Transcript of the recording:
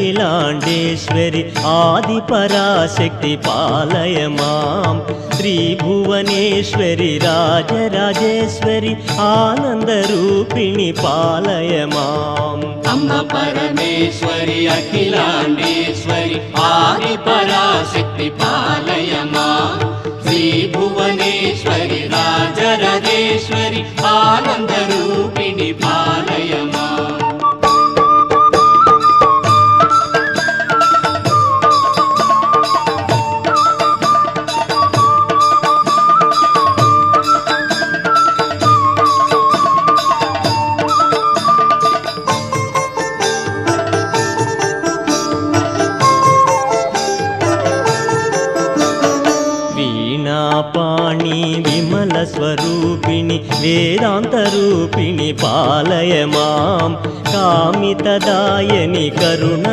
అఖిలాండేశ్వరి ఆదిపరాశక్తి పాలయ మాం శ్రీభువనేశ్వరి రాజరాజేశ్వరి ఆనందరూపిణి పాలయ మాం అమ్మ పరమేశ్వరి అఖిలాండేశ్వరి ఆదిపరాశక్తి పాలయ మాం శ్రీభువనేశ్వరి రాజరాజేశ్వరి ఆనందరూపిణి పాలయ మాం పాణి విమల స్వరూపిణి వేదాంతరూపిణి పాలయ మాం కామితదాయని కరుణ